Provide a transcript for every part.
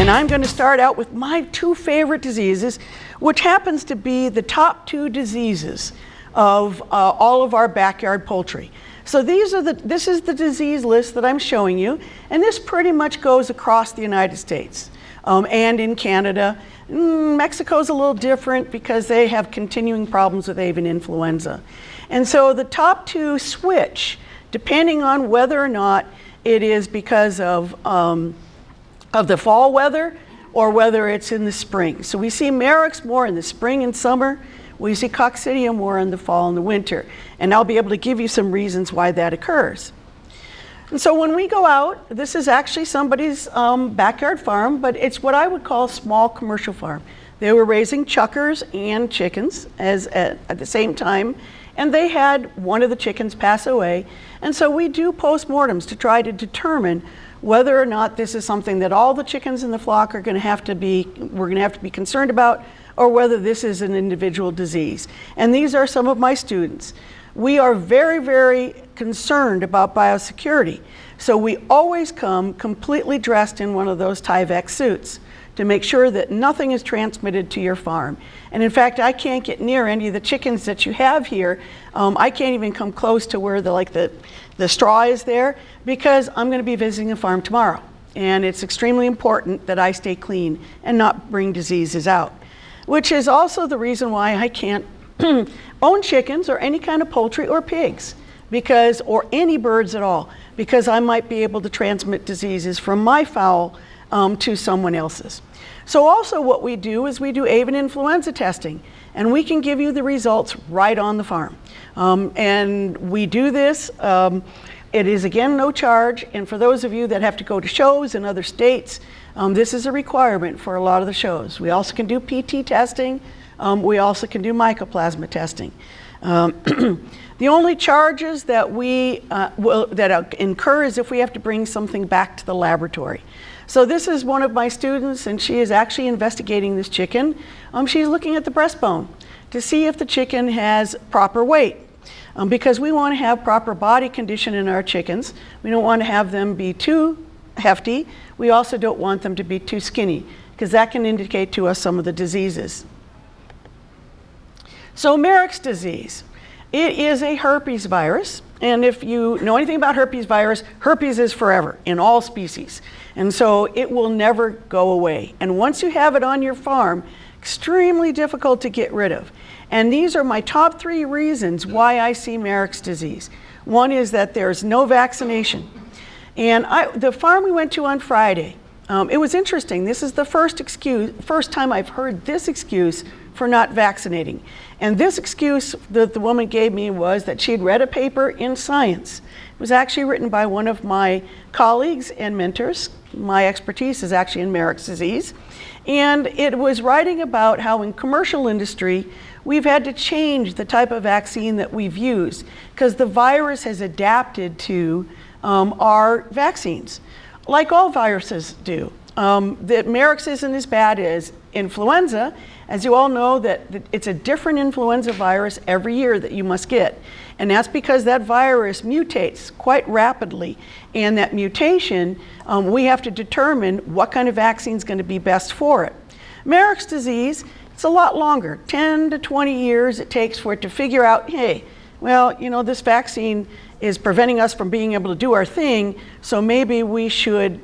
And I'm going to start out with my two favorite diseases, which happens to be the top two diseases of all of our backyard poultry. So this is the disease list that I'm showing you, and this pretty much goes across the United States and in Canada. Mexico's a little different because they have continuing problems with avian influenza. And so the top two switch depending on whether or not it is because of the fall weather or whether it's in the spring. So we see Marek's more in the spring and summer. We see coccidia more in the fall and the winter. And I'll be able to give you some reasons why that occurs. And so when we go out, this is actually somebody's backyard farm, but it's what I would call a small commercial farm. They were raising chuckers and chickens at the same time, and they had one of the chickens pass away. And so we do postmortems to try to determine whether or not this is something that all the chickens in the flock are going to have to be, we're going to have to be concerned about, or whether this is an individual disease. And these are some of my students. We are very, very concerned about biosecurity. So we always come completely dressed in one of those Tyvek suits to make sure that nothing is transmitted to your farm. And in fact, I can't get near any of the chickens that you have here. I can't even come close to where the straw is there, because I'm going to be visiting the farm tomorrow. And it's extremely important that I stay clean and not bring diseases out, which is also the reason why I can't own chickens or any kind of poultry or pigs, or any birds at all, because I might be able to transmit diseases from my fowl to someone else's. So also what we do is we do avian influenza testing, and we can give you the results right on the farm. And we do this, it is again no charge, and for those of you that have to go to shows in other states, this is a requirement for a lot of the shows. We also can do PT testing, we also can do mycoplasma testing. The only charges that that incur is if we have to bring something back to the laboratory. So this is one of my students, and she is actually investigating this chicken. She's looking at the breastbone to see if the chicken has proper weight, because we want to have proper body condition in our chickens. We don't want to have them be too hefty. We also don't want them to be too skinny, because that can indicate to us some of the diseases. So Marek's disease. It is a herpes virus, and if you know anything about herpes virus, herpes is forever in all species, and so it will never go away. And once you have it on your farm, extremely difficult to get rid of. And these are my top 3 reasons why I see Marek's disease. One is that there's no vaccination. And the farm we went to on Friday, it was interesting. This is the first time I've heard this excuse for not vaccinating. And this excuse that the woman gave me was that she'd read a paper in Science. It was actually written by one of my colleagues and mentors. My expertise is actually in Marek's disease. And it was writing about how in commercial industry, we've had to change the type of vaccine that we've used, because the virus has adapted to our vaccines, like all viruses do. That Marek's isn't as bad as influenza. As you all know, that it's a different influenza virus every year that you must get. And that's because that virus mutates quite rapidly. And that mutation, we have to determine what kind of vaccine is going to be best for it. Marek's disease, it's a lot longer, 10 to 20 years it takes for it to figure out, hey, well, you know, this vaccine is preventing us from being able to do our thing, so maybe we should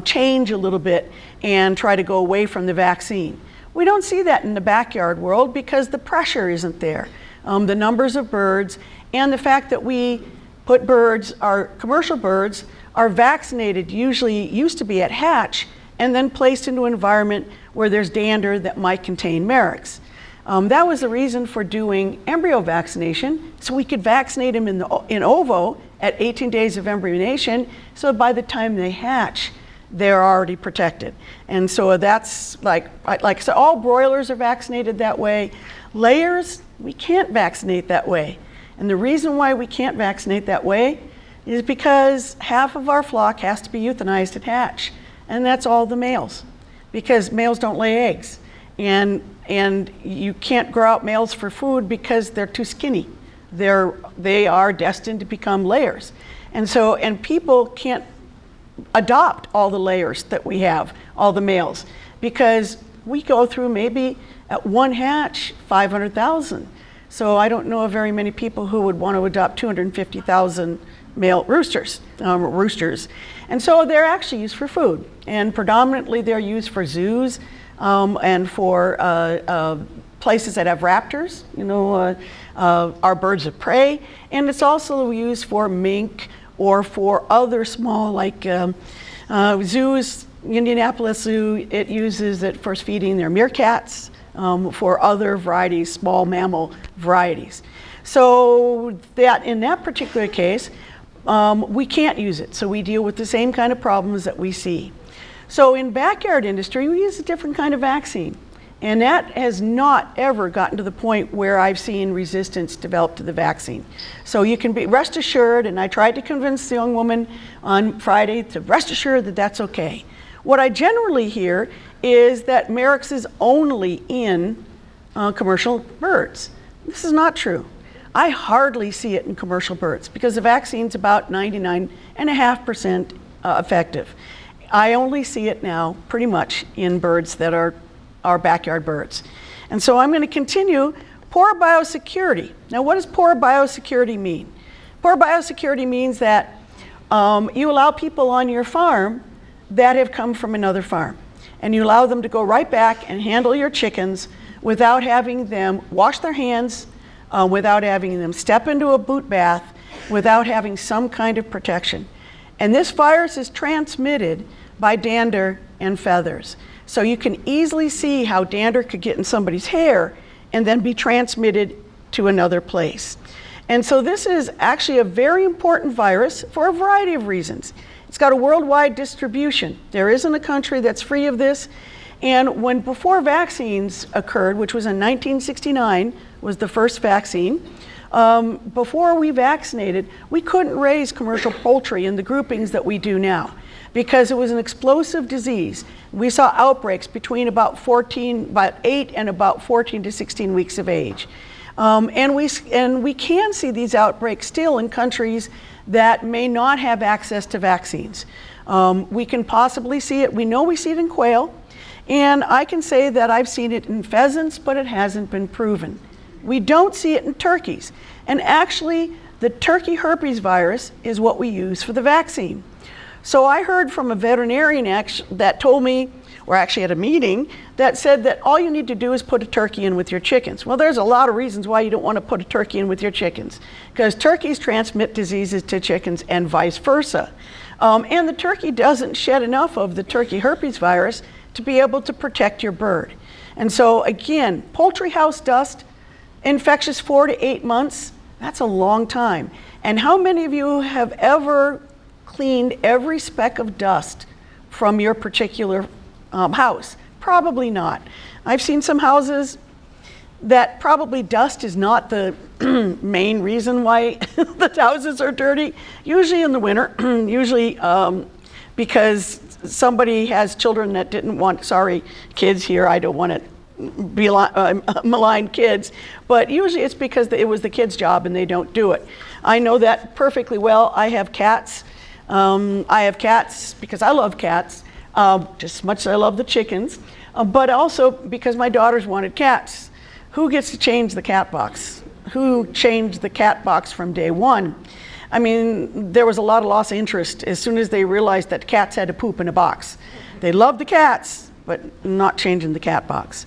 change a little bit and try to go away from the vaccine. We don't see that in the backyard world because the pressure isn't there. The numbers of birds and the fact that we put birds, our commercial birds, are vaccinated, usually used to be at hatch, and then placed into an environment where there's dander that might contain Marek's. That was the reason for doing embryo vaccination, so we could vaccinate them in ovo at 18 days of embryonation, so by the time they hatch, they're already protected. And so that's like I said, all broilers are vaccinated that way. Layers, we can't vaccinate that way. And the reason why we can't vaccinate that way is because half of our flock has to be euthanized at hatch. And that's all the males, because males don't lay eggs. And you can't grow out males for food because they're too skinny. They are destined to become layers. And people can't adopt all the layers that we have, all the males, because we go through maybe at one hatch 500,000. So I don't know of very many people who would want to adopt 250,000 male roosters. And so they're actually used for food, and predominantly they're used for zoos and for places that have raptors, our birds of prey, and it's also used for mink or for other small, like zoos. Indianapolis Zoo, it uses it for feeding their meerkats, for other varieties, small mammal varieties. So that in that particular case, we can't use it. So we deal with the same kind of problems that we see. So in backyard industry, we use a different kind of vaccine. And that has not ever gotten to the point where I've seen resistance develop to the vaccine. So you can be rest assured, and I tried to convince the young woman on Friday to rest assured that that's okay. What I generally hear is that Marek's is only in commercial birds. This is not true. I hardly see it in commercial birds because the vaccine's about 99.5% effective. I only see it now pretty much in birds that are our backyard birds. And so I'm going to continue. Poor biosecurity. Now, what does poor biosecurity mean? Poor biosecurity means that you allow people on your farm that have come from another farm, and you allow them to go right back and handle your chickens without having them wash their hands, without having them step into a boot bath, without having some kind of protection. And this virus is transmitted by dander and feathers. So you can easily see how dander could get in somebody's hair and then be transmitted to another place. And so this is actually a very important virus for a variety of reasons. It's got a worldwide distribution. There isn't a country that's free of this. And before vaccines occurred, which was in 1969, was the first vaccine, before we vaccinated, we couldn't raise commercial poultry in the groupings that we do now because it was an explosive disease. We saw outbreaks between about 8 and about 14 to 16 weeks of age. And we can see these outbreaks still in countries that may not have access to vaccines. We can possibly see it. We know we see it in quail, and I can say that I've seen it in pheasants, but it hasn't been proven. We don't see it in turkeys. And actually, the turkey herpes virus is what we use for the vaccine. So I heard from a veterinarian that told me, or actually at a meeting, that said that all you need to do is put a turkey in with your chickens. Well, there's a lot of reasons why you don't want to put a turkey in with your chickens, because turkeys transmit diseases to chickens and vice versa. And the turkey doesn't shed enough of the turkey herpes virus to be able to protect your bird. And so again, poultry house dust, infectious 4 to 8 months, that's a long time. And how many of you have ever cleaned every speck of dust from your particular house? Probably not. I've seen some houses that probably dust is not the main reason why the houses are dirty. Usually in the winter, usually because somebody has children that didn't want, sorry kids here, I don't want to be malign kids, but usually it's because it was the kids' job and they don't do it. I know that perfectly well. I have cats. I have cats because I love cats, just as much as I love the chickens, but also because my daughters wanted cats. Who gets to change the cat box? Who changed the cat box from day one? I mean, there was a lot of loss of interest as soon as they realized that cats had to poop in a box. They loved the cats, but not changing the cat box.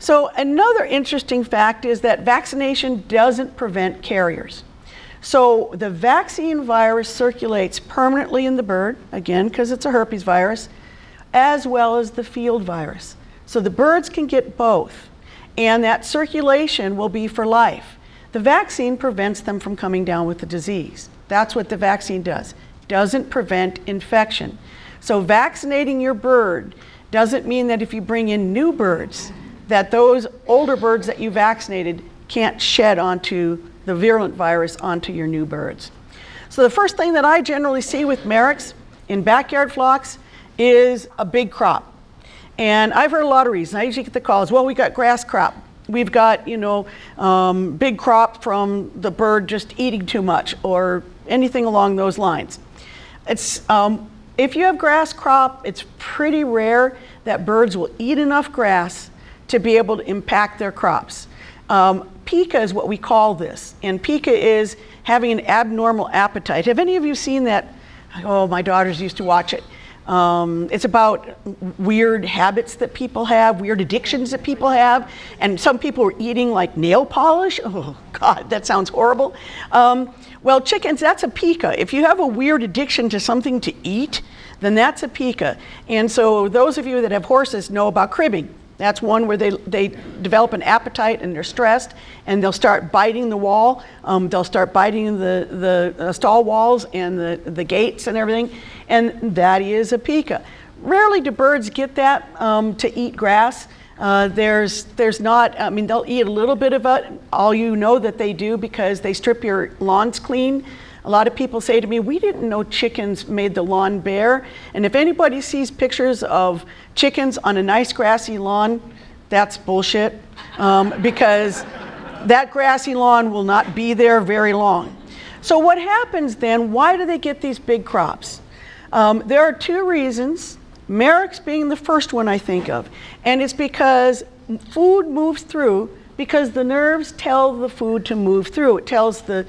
So another interesting fact is that vaccination doesn't prevent carriers. So the vaccine virus circulates permanently in the bird, again, because it's a herpes virus, as well as the field virus. So the birds can get both, and that circulation will be for life. The vaccine prevents them from coming down with the disease. That's what the vaccine does. Doesn't prevent infection. So vaccinating your bird doesn't mean that if you bring in new birds, that those older birds that you vaccinated can't shed onto the virulent virus onto your new birds. So the first thing that I generally see with Marek's in backyard flocks is a big crop. And I've heard a lot of reasons. I usually get the calls, well, we got grass crop. We've got, big crop from the bird just eating too much or anything along those lines. It's If you have grass crop, it's pretty rare that birds will eat enough grass to be able to impact their crops. Pica is what we call this, and pica is having an abnormal appetite. Have any of you seen that? Oh, my daughters used to watch it. It's about weird habits that people have, weird addictions that people have, and some people are eating like nail polish. Oh God, that sounds horrible. Well, chickens, that's a pica. If you have a weird addiction to something to eat, then that's a pica. And so those of you that have horses know about cribbing. That's one where they develop an appetite and they're stressed, and they'll start biting the wall. They'll start biting the stall walls and the gates and everything, and that is a pica. Rarely do birds get that to eat grass. There's not, I mean, they'll eat a little bit of it. All you know that they do because they strip your lawns clean. A lot of people say to me, we didn't know chickens made the lawn bare. And if anybody sees pictures of chickens on a nice grassy lawn, that's bullshit, because that grassy lawn will not be there very long. So what happens then, why do they get these big crops? There are two reasons, Marek's being the first one I think of, and it's because food moves through because the nerves tell the food to move through. It tells the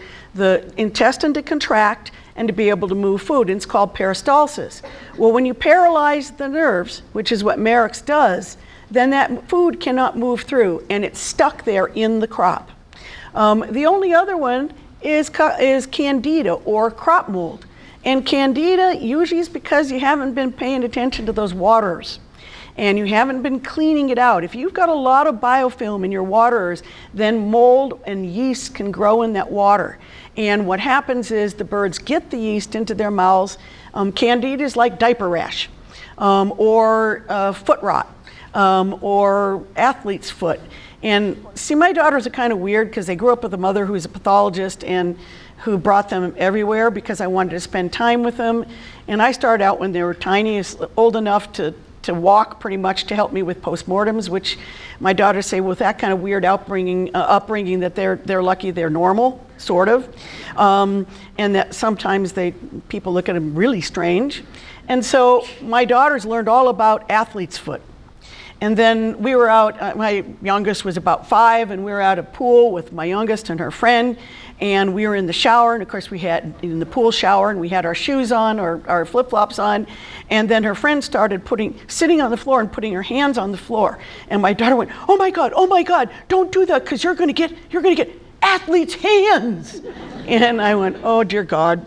intestine to contract and to be able to move food, and it's called peristalsis. Well, when you paralyze the nerves, which is what Marek's does, then that food cannot move through, and it's stuck there in the crop. The only other one is candida or crop mold. And candida usually is because you haven't been paying attention to those waters, and you haven't been cleaning it out. If you've got a lot of biofilm in your waters, then mold and yeast can grow in that water. And what happens is the birds get the yeast into their mouths. Candida is like diaper rash, or foot rot, or athlete's foot. And see, my daughters are kind of weird because they grew up with a mother who's a pathologist and who brought them everywhere because I wanted to spend time with them. And I started out when they were tiny, old enough to walk pretty much to help me with postmortems, which my daughters say, with that kind of weird upbringing that they're lucky they're normal, sort of. And that sometimes people look at them really strange. And so my daughters learned all about athlete's foot. And then we were out, my youngest was about 5, and we were out at a pool with my youngest and her friend, and we were in the shower, and of course we had in the pool shower, and we had our shoes on or our flip-flops on, and then her friend started sitting on the floor and putting her hands on the floor. And my daughter went, oh my God, don't do that, because you're gonna get athlete's hands. And I went, oh dear God,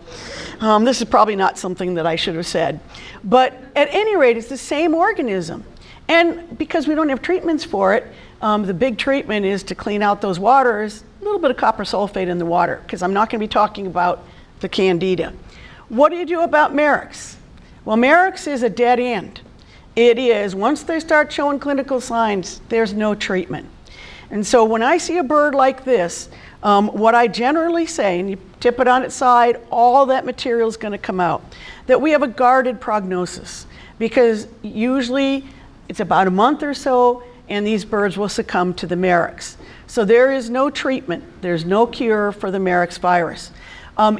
this is probably not something that I should have said. But at any rate, it's the same organism. And because we don't have treatments for it, the big treatment is to clean out those waters, a little bit of copper sulfate in the water, because I'm not going to be talking about the candida. What do you do about Marek's? Well, Marek's is a dead end. It is, once they start showing clinical signs, there's no treatment. And so when I see a bird like this, what I generally say, and you tip it on its side, all that material is going to come out, that we have a guarded prognosis, because usually it's about a month or so, and these birds will succumb to the Marek's. So there is no treatment. There's no cure for the Marek's virus.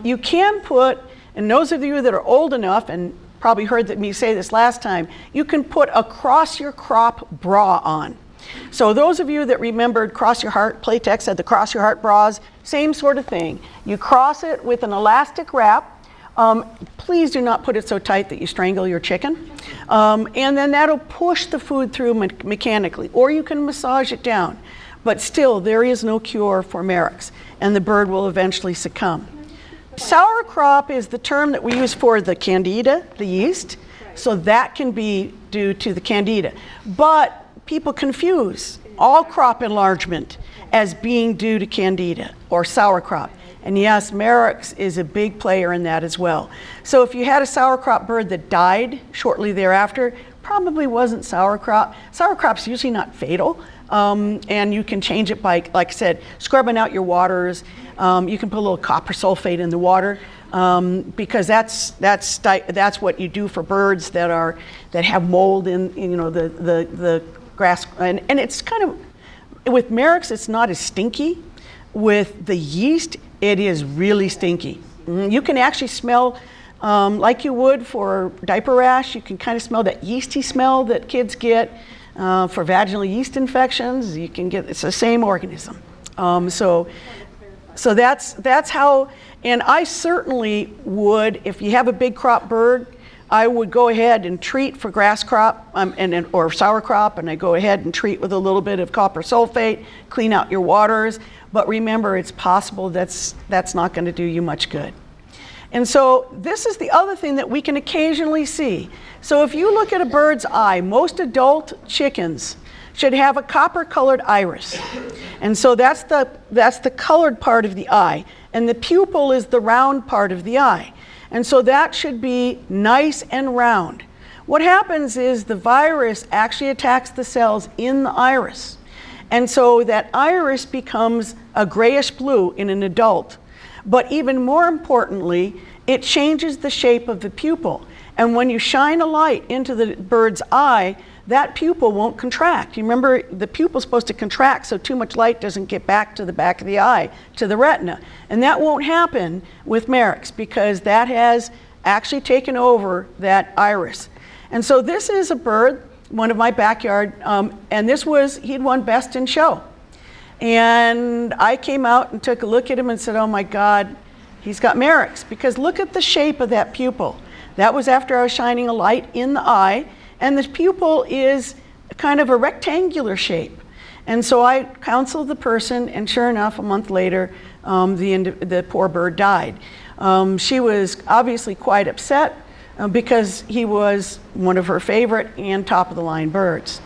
You can put, and those of you that are old enough, and probably heard me say this last time, you can put a cross your crop bra on. So those of you that remembered Cross Your Heart, Playtex had the Cross Your Heart bras, same sort of thing. You cross it with an elastic wrap. Please do not put it so tight that you strangle your chicken. And then that'll push the food through mechanically, or you can massage it down. But still, there is no cure for Marek's, and the bird will eventually succumb. Sour crop is the term that we use for the candida, the yeast, so that can be due to the candida. But people confuse all crop enlargement as being due to candida or sour crop. And yes, Marek's is a big player in that as well. So if you had a sauerkraut bird that died shortly thereafter, probably wasn't sauerkraut. Sauerkraut's usually not fatal, and you can change it by, like I said, scrubbing out your waters. You can put a little copper sulfate in the water, because that's what you do for birds that have mold in the grass. And it's kind of, with Marek's, it's not as stinky. With the yeast, it is really stinky. You can actually smell like you would for diaper rash. You can kind of smell that yeasty smell that kids get for vaginal yeast infections. You can get, it's the same organism. So that's how, and I certainly would, if you have a big crop bird, I would go ahead and treat for grass crop or sour crop, and I go ahead and treat with a little bit of copper sulfate, clean out your waters. But remember, it's possible that's not going to do you much good. And so this is the other thing that we can occasionally see. So if you look at a bird's eye, most adult chickens should have a copper-colored iris. And so that's the colored part of the eye. And the pupil is the round part of the eye. And so that should be nice and round. What happens is the virus actually attacks the cells in the iris. And so that iris becomes a grayish blue in an adult. But even more importantly, it changes the shape of the pupil. And when you shine a light into the bird's eye, that pupil won't contract. You remember, the pupil's supposed to contract so too much light doesn't get back to the back of the eye, to the retina. And that won't happen with Marek's because that has actually taken over that iris. And so this is a bird, one of my backyard, and he'd won best in show. And I came out and took a look at him and said, oh my God, he's got Marek's, because look at the shape of that pupil. That was after I was shining a light in the eye. And the pupil is kind of a rectangular shape. And so I counseled the person, and sure enough, a month later, the poor bird died. She was obviously quite upset because he was one of her favorite and top-of-the-line birds.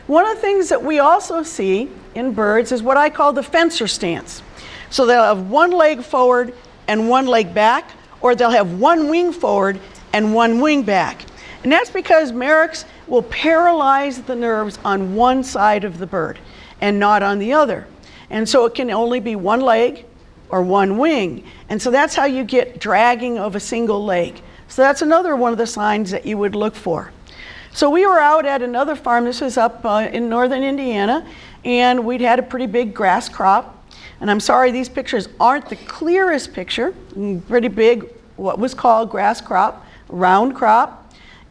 One of the things that we also see in birds is what I call the fencer stance. So they'll have one leg forward and one leg back, or they'll have one wing forward and one wing back. And that's because Marek's will paralyze the nerves on one side of the bird and not on the other. And so it can only be one leg or one wing. And so that's how you get dragging of a single leg. So that's another one of the signs that you would look for. So we were out at another farm, this was up in northern Indiana, and we'd had a pretty big grass crop. And I'm sorry, these pictures aren't the clearest picture. Pretty big, what was called grass crop, round crop.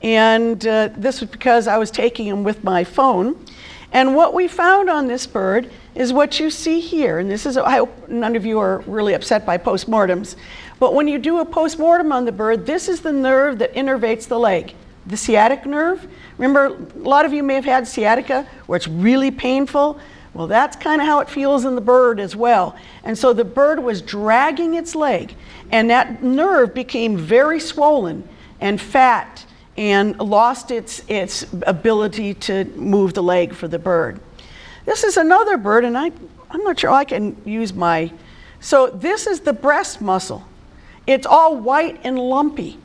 And this was because I was taking them with my phone. And what we found on this bird is what you see here. And this is, I hope none of you are really upset by postmortems. But when you do a postmortem on the bird, this is the nerve that innervates the leg, the sciatic nerve. Remember, a lot of you may have had sciatica where it's really painful. Well, that's kind of how it feels in the bird as well. And so the bird was dragging its leg, and that nerve became very swollen and fat and lost its ability to move the leg for the bird. This is another bird, and I'm not sure I can use so this is the breast muscle. It's all white and lumpy.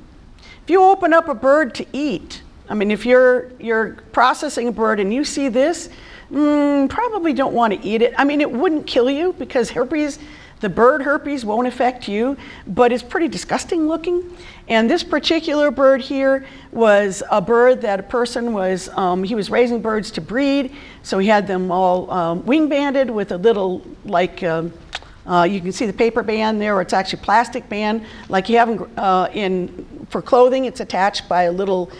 If you open up a bird to eat, I mean, if you're processing a bird and you see this, probably don't want to eat it. I mean, it wouldn't kill you because the bird herpes won't affect you, but it's pretty disgusting looking. And this particular bird here was a bird that a person was, he was raising birds to breed, so he had them all wing banded with a little, like, you can see the paper band there, or it's actually plastic band, like you have for clothing. It's attached by a little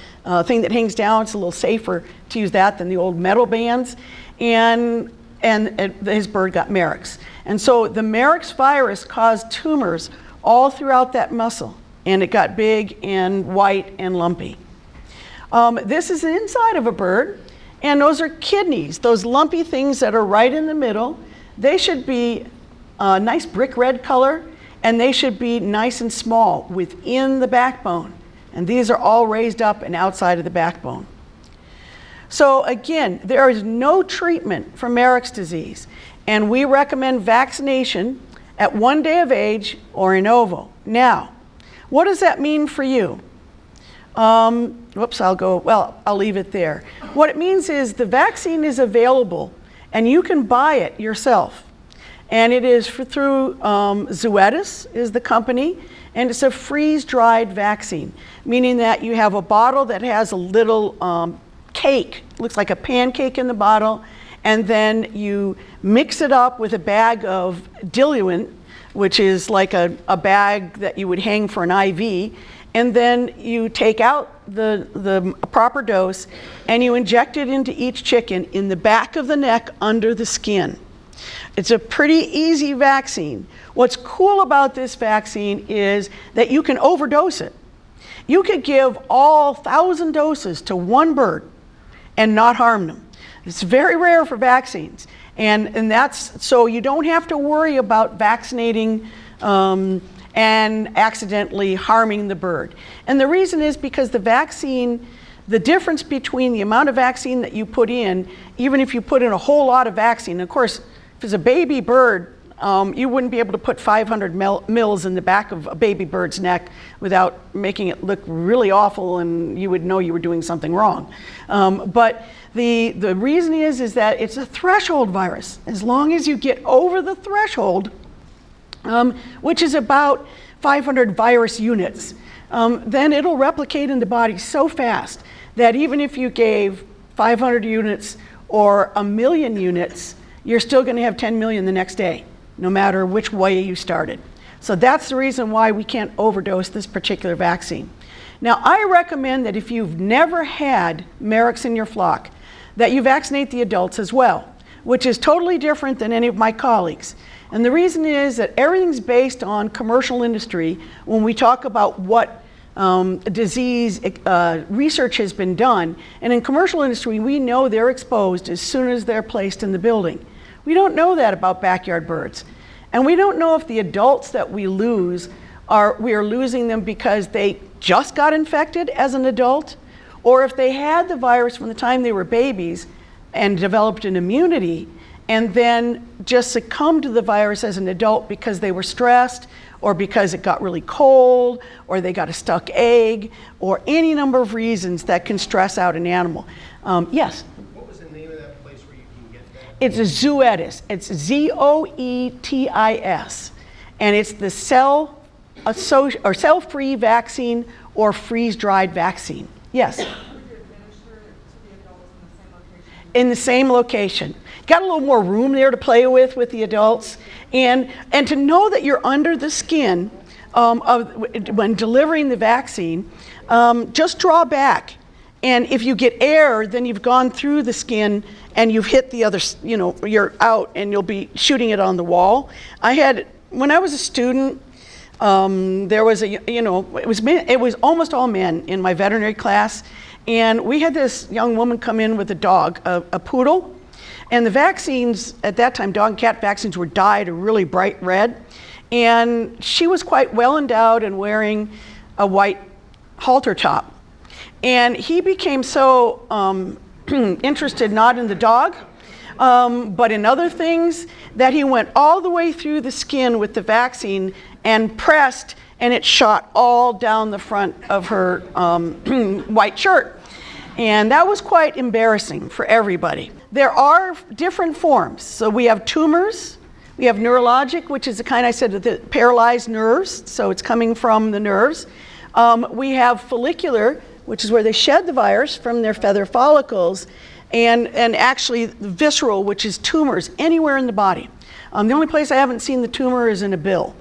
thing that hangs down. It's a little safer to use that than the old metal bands. And his bird got Marek's. And so the Marek's virus caused tumors all throughout that muscle, and it got big and white and lumpy. This is the inside of a bird, and those are kidneys, those lumpy things that are right in the middle. They should be a nice brick red color, and they should be nice and small within the backbone. And these are all raised up and outside of the backbone. So again, there is no treatment for Marek's disease, and we recommend vaccination at 1 day of age or in ovo. Now, what does that mean for you? I'll leave it there. What it means is the vaccine is available, and you can buy it yourself. And it is through Zoetis is the company, and it's a freeze-dried vaccine, meaning that you have a bottle that has a little cake, looks like a pancake in the bottle, and then you mix it up with a bag of diluent, which is like a bag that you would hang for an IV, and then you take out the proper dose and you inject it into each chicken in the back of the neck under the skin. It's a pretty easy vaccine. What's cool about this vaccine is that you can overdose it. You could give all 1,000 doses to one bird and not harm them. It's very rare for vaccines. And that's, so you don't have to worry about vaccinating and accidentally harming the bird. And the reason is because the vaccine, the difference between the amount of vaccine that you put in, even if you put in a whole lot of vaccine, of course, if it's a baby bird, you wouldn't be able to put 500 mils in the back of a baby bird's neck without making it look really awful, and you would know you were doing something wrong. But the reason is that it's a threshold virus. As long as you get over the threshold, which is about 500 virus units, then it'll replicate in the body so fast that even if you gave 500 units or 1,000,000 units, you're still going to have 10 million the next day, no matter which way you started. So that's the reason why we can't overdose this particular vaccine. Now, I recommend that if you've never had Marek's in your flock, that you vaccinate the adults as well, which is totally different than any of my colleagues. And the reason is that everything's based on commercial industry when we talk about what disease research has been done. And in commercial industry, we know they're exposed as soon as they're placed in the building. We don't know that about backyard birds. And we don't know if the adults that we lose we are losing them because they just got infected as an adult, or if they had the virus from the time they were babies and developed an immunity and then just succumbed to the virus as an adult because they were stressed, or because it got really cold, or they got a stuck egg, or any number of reasons that can stress out an animal. Yes? What was the name of that place where you can get that? It's a Zoetis. It's Zoetis. And it's the Cellfree Vaccine or freeze-dried vaccine. Yes? Would you administer it to the adults In the same location. Got a little more room there to play with the adults. And to know that you're under the skin when delivering the vaccine, just draw back. And if you get air, then you've gone through the skin and you've hit the other, you're out and you'll be shooting it on the wall. When I was a student, there was it was almost all men in my veterinary class. And we had this young woman come in with a dog, a poodle. And the vaccines, at that time, dog and cat vaccines were dyed a really bright red. And she was quite well endowed and wearing a white halter top. And he became so interested not in the dog, but in other things, that he went all the way through the skin with the vaccine and pressed, and it shot all down the front of her white shirt. And that was quite embarrassing for everybody. There are different forms. So we have tumors, we have neurologic, which is the kind I said, the paralyzed nerves, so it's coming from the nerves. We have follicular, which is where they shed the virus from their feather follicles, and actually the visceral, which is tumors anywhere in the body. The only place I haven't seen the tumor is in a bill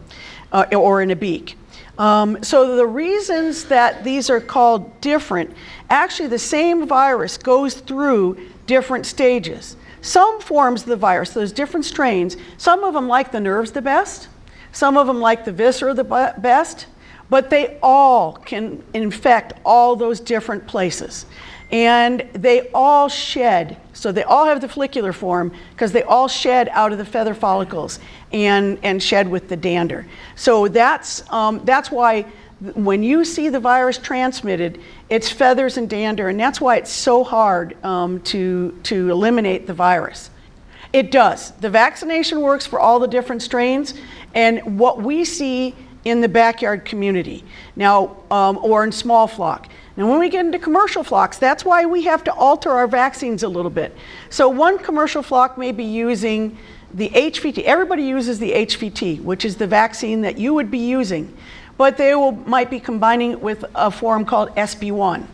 or in a beak. So the reasons that these are called different, actually the same virus goes through different stages. Some forms of the virus, those different strains, some of them like the nerves the best, some of them like the viscera the best, but they all can infect all those different places. And they all shed, so they all have the follicular form because they all shed out of the feather follicles and shed with the dander. So that's why when you see the virus transmitted, it's feathers and dander, and that's why it's so hard to eliminate the virus. It does. The vaccination works for all the different strains, and what we see in the backyard community now, or in small flock. Now, when we get into commercial flocks, that's why we have to alter our vaccines a little bit. So one commercial flock may be using the HVT. Everybody uses the HVT, which is the vaccine that you would be using, but they might be combining it with a form called SB1,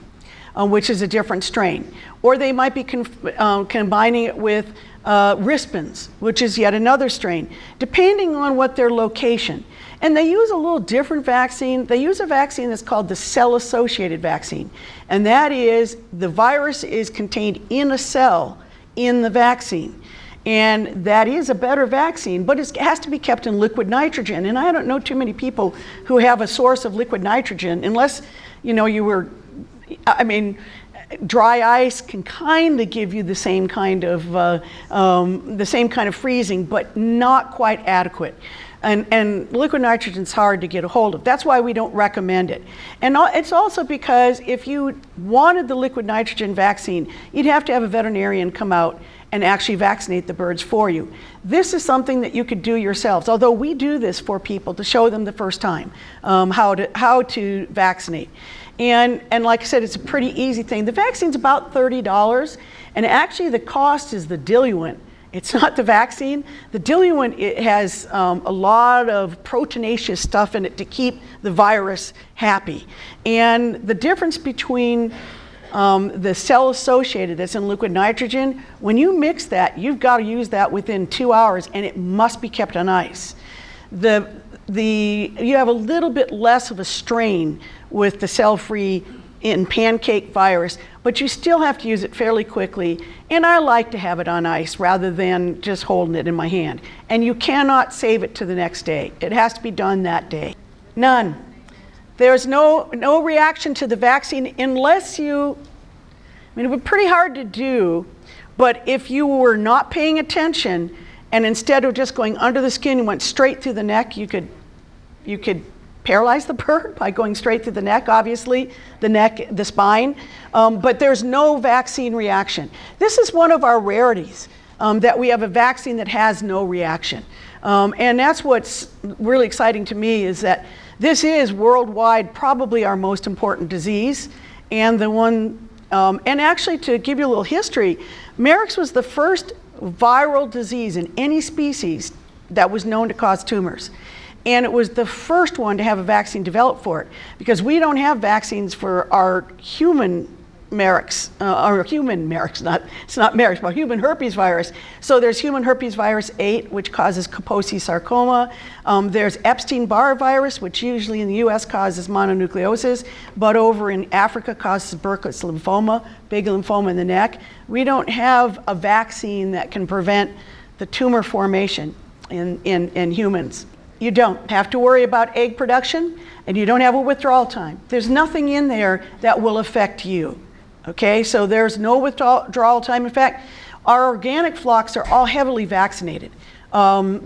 which is a different strain. Or they might be combining it with Rispens, which is yet another strain, depending on what their location. And they use a little different vaccine. They use a vaccine that's called the cell-associated vaccine. And that is, the virus is contained in a cell in the vaccine. And that is a better vaccine, but it has to be kept in liquid nitrogen. And I don't know too many people who have a source of liquid nitrogen, unless, dry ice can kind of give you the same kind of freezing, but not quite adequate. And liquid nitrogen is hard to get a hold of. That's why we don't recommend it. And it's also because if you wanted the liquid nitrogen vaccine, you'd have to have a veterinarian come out and actually vaccinate the birds for you. This is something that you could do yourselves, although we do this for people to show them the first time how to vaccinate. And like I said, it's a pretty easy thing. The vaccine's about $30, and actually the cost is the diluent. It's not the vaccine. The diluent, it has a lot of proteinaceous stuff in it to keep the virus happy. And the difference between the cell-associated that's in liquid nitrogen, when you mix that, you've got to use that within 2 hours, and it must be kept on ice. You have a little bit less of a strain with the cell-free in pancake virus, but you still have to use it fairly quickly, and I like to have it on ice rather than just holding it in my hand. And you cannot save it to the next day. It has to be done that day. None. There's no reaction to the vaccine unless it would be pretty hard to do, but if you were not paying attention and instead of just going under the skin, you went straight through the neck, you could paralyze the bird by going straight through the neck, obviously, the neck, the spine, but there's no vaccine reaction. This is one of our rarities, that we have a vaccine that has no reaction. And that's what's really exciting to me, is that this is worldwide probably our most important disease, and the one, and actually to give you a little history, Marek's was the first viral disease in any species that was known to cause tumors. And it was the first one to have a vaccine developed for it, because we don't have vaccines for our human Marek's, it's not Marek's, but human herpes virus. So there's human herpes virus 8, which causes Kaposi sarcoma. There's Epstein-Barr virus, which usually in the US causes mononucleosis, but over in Africa causes Burkitt's lymphoma, big lymphoma in the neck. We don't have a vaccine that can prevent the tumor formation in humans. You don't have to worry about egg production, and you don't have a withdrawal time. There's nothing in there that will affect you. Okay, so there's no withdrawal time. In fact, our organic flocks are all heavily vaccinated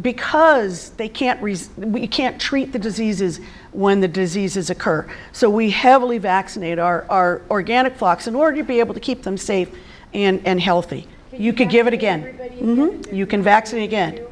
because we can't treat the diseases when the diseases occur. So we heavily vaccinate our organic flocks in order to be able to keep them safe and healthy. You could give it again. You can vaccinate again.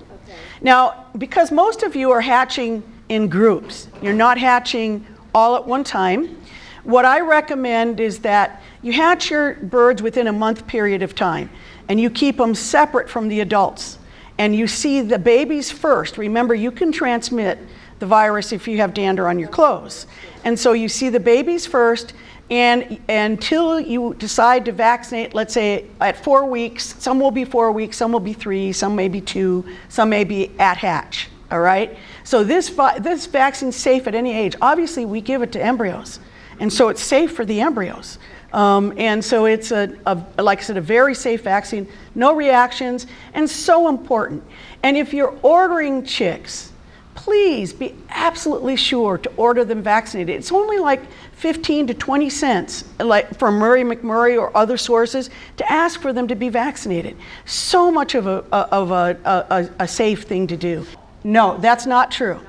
Now, because most of you are hatching in groups, you're not hatching all at one time, what I recommend is that you hatch your birds within a month period of time, and you keep them separate from the adults. And you see the babies first. Remember, you can transmit the virus if you have dander on your clothes. And so you see the babies first, and until you decide to vaccinate, let's say at 4 weeks, some will be 4 weeks, some will be 3, some may be 2, some may be at hatch, all right? So this vaccine's safe at any age. Obviously, we give it to embryos, and so it's safe for the embryos. And so it's, like I said, a very safe vaccine, no reactions, and so important. And if you're ordering chicks, please be absolutely sure to order them vaccinated. It's only like 15 to 20 cents, like from Murray McMurray or other sources, to ask for them to be vaccinated. So much of a safe thing to do. No, that's not true.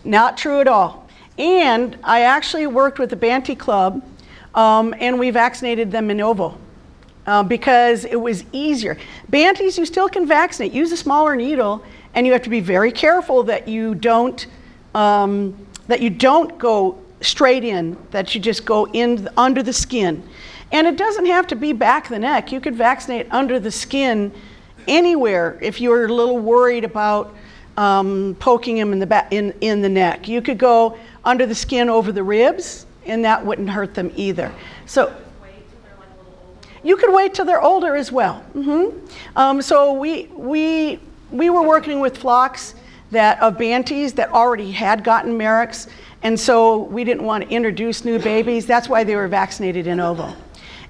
Not true at all. And I actually worked with the Banty Club, and we vaccinated them in ovo. Because it was easier. Banties, you still can vaccinate. Use a smaller needle, and you have to be very careful that you don't go straight in, that you just go in under the skin. And it doesn't have to be back of the neck. You could vaccinate under the skin anywhere if you're a little worried about poking them in the back, in the neck. You could go under the skin over the ribs, and that wouldn't hurt them either. So. You could wait till they're older as well. So we were working with flocks of Banties that already had gotten Marek's, and so we didn't want to introduce new babies. That's why they were vaccinated in ovo.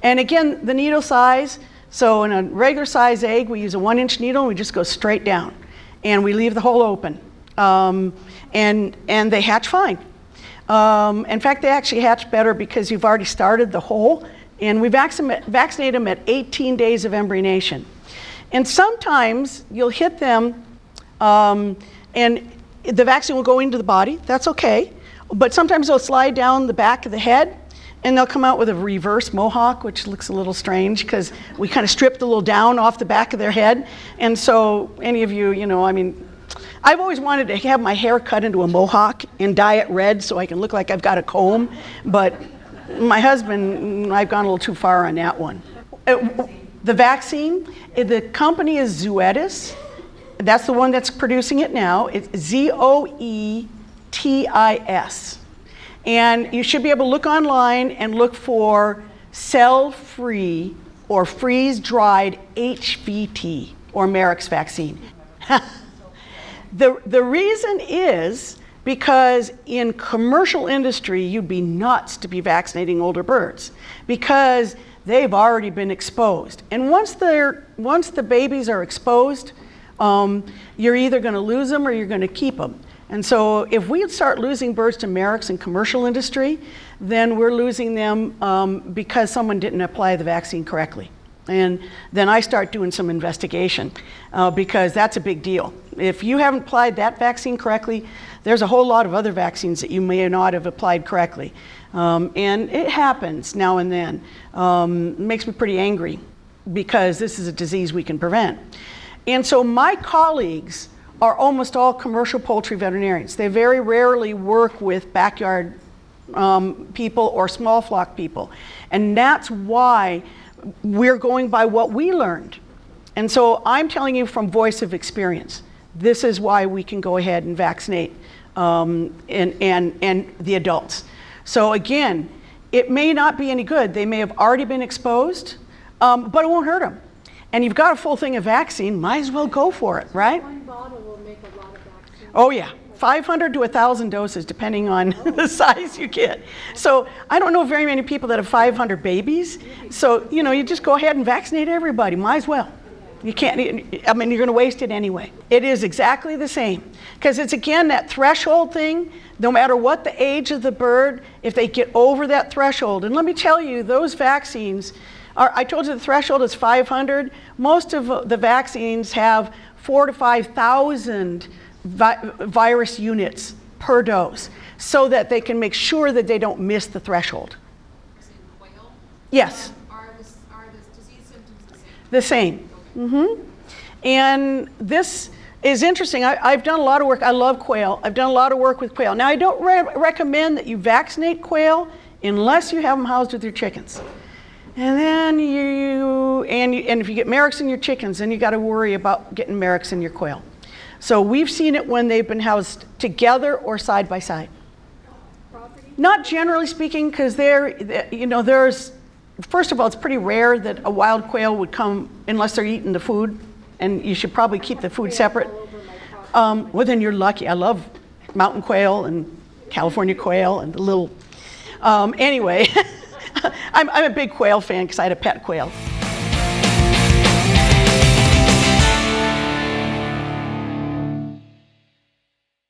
And again, the needle size, so in a regular size egg, we use a 1-inch needle and we just go straight down. And we leave the hole open. And they hatch fine. In fact, they actually hatch better because you've already started the hole, and we vaccinate them at 18 days of embryonation. And sometimes you'll hit them, and the vaccine will go into the body. That's okay. But sometimes they'll slide down the back of the head, and they'll come out with a reverse mohawk, which looks a little strange because we kind of stripped a little down off the back of their head. And so any of you, I've always wanted to have my hair cut into a mohawk and dye it red so I can look like I've got a comb, but my husband, I've gone a little too far on that one. The vaccine, the company is Zoetis. That's the one that's producing it now. It's Zoetis. And you should be able to look online and look for cell-free or freeze-dried HVT or Marek's vaccine. The reason is because in commercial industry, you'd be nuts to be vaccinating older birds because they've already been exposed. And once the babies are exposed, you're either going to lose them or you're going to keep them. And so if we start losing birds to Marek's in commercial industry, then we're losing them because someone didn't apply the vaccine correctly. And then I start doing some investigation because that's a big deal. If you haven't applied that vaccine correctly, there's a whole lot of other vaccines that you may not have applied correctly. And it happens now and then. It makes me pretty angry because this is a disease we can prevent. And so my colleagues are almost all commercial poultry veterinarians. They very rarely work with backyard people or small flock people. And that's why we're going by what we learned. And so I'm telling you from voice of experience, this is why we can go ahead and vaccinate and the adults. So again, it may not be any good. They may have already been exposed, but it won't hurt them. And you've got a full thing of vaccine, might as well go for it, right? One bottle will make a lot of vaccine. Oh yeah, 500 to 1,000 doses depending on the size you get. So I don't know very many people that have 500 babies. So, you just go ahead and vaccinate everybody, might as well. You can't, you're going to waste it anyway. It is exactly the same. Because it's, again, that threshold thing. No matter what the age of the bird, if they get over that threshold. And let me tell you, those vaccines, I told you the threshold is 500. Most of the vaccines have 4,000 to 5,000 virus units per dose so that they can make sure that they don't miss the threshold. In quail? Yes. Are the disease symptoms the same? The same. And this is interesting. I've done a lot of work. I love quail. I've done a lot of work with quail. Now, I don't recommend that you vaccinate quail unless you have them housed with your chickens. And then and if you get Marek's in your chickens, then you got to worry about getting Marek's in your quail. So we've seen it when they've been housed together or side by side. Property? Not generally speaking, because there's, first of all, it's pretty rare that a wild quail would come unless they're eating the food, and you should probably keep the food separate. All over my property. Well, then you're lucky. I love mountain quail and California quail and the little, anyway. I'm a big quail fan because I had a pet quail.